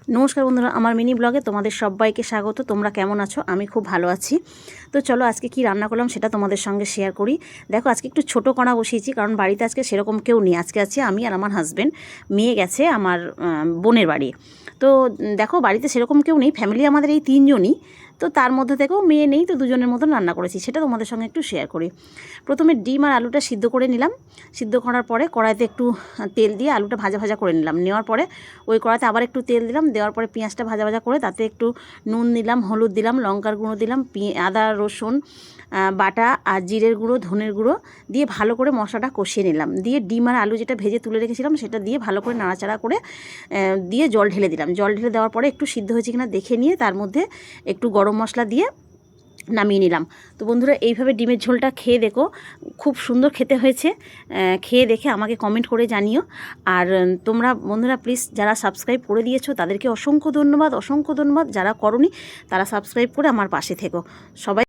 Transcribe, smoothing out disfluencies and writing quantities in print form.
নমস্কার বন্ধুরা, আমার মিনি ব্লগে তোমাদের সবাইকে স্বাগত। তোমরা কেমন আছো? আমি খুব ভালো আছি। তো চলো আজকে কি রান্না করলাম সেটা তোমাদের সঙ্গে শেয়ার করি। দেখো, আজকে একটু ছোটো কণা বসিয়েছি, কারণ বাড়িতে আজকে সেরকম কেউ নেই। আজকে আছি আমি আর আমার হাজব্যান্ড। মেয়ে গেছে আমার বোনের বাড়ি। তো দেখো, বাড়িতে সেরকম কেউ নেই, ফ্যামিলি আমাদের এই তিনজনই। তো তার মধ্যে থেকেও মেয়ে নেই, তো দুজনের মতন রান্না করেছি, সেটা তোমাদের সঙ্গে একটু শেয়ার করি। প্রথমে ডিম আর আলুটা সিদ্ধ করে নিলাম। সিদ্ধ করার পরে কড়াইতে একটু তেল দিয়ে আলুটা ভাজা ভাজা করে নিলাম। নেওয়ার পরে ওই কড়াইতে আবার একটু তেল দিলাম। দেওয়ার পরে পেঁয়াজটা ভাজা ভাজা করে তাতে একটু নুন দিলাম, হলুদ দিলাম, লঙ্কার গুঁড়ো দিলাম, আদা রসুন বাটা আর জিরের গুঁড়ো, ধনের গুঁড়ো দিয়ে ভালো করে মশলাটা কষিয়ে নিলাম। দিয়ে ডিম আর আলু যেটা ভেজে তুলে রেখেছিলাম সেটা দিয়ে ভালো করে নাড়াচাড়া করে দিয়ে জল ঢেলে দিলাম। জল ঢেলে দেওয়ার পরে একটু সিদ্ধ হয়েছে কিনা দেখে নিয়ে তার মধ্যে একটু গরম মশলা দিয়ে নামিয়ে নিলাম। তো বন্ধুরা, এইভাবে ডিমের ঝোলটা খেয়ে দেখো, খুব সুন্দর খেতে হয়েছে। খেয়ে দেখে আমাকে কমেন্ট করে জানিও। আর তোমরা বন্ধুরা প্লিজ যারা সাবস্ক্রাইব করে দিয়েছো তাদেরকে অসংখ্য ধন্যবাদ, অসংখ্য ধন্যবাদ। যারা করনি তারা সাবস্ক্রাইব করে আমার পাশে থেকো। সবাই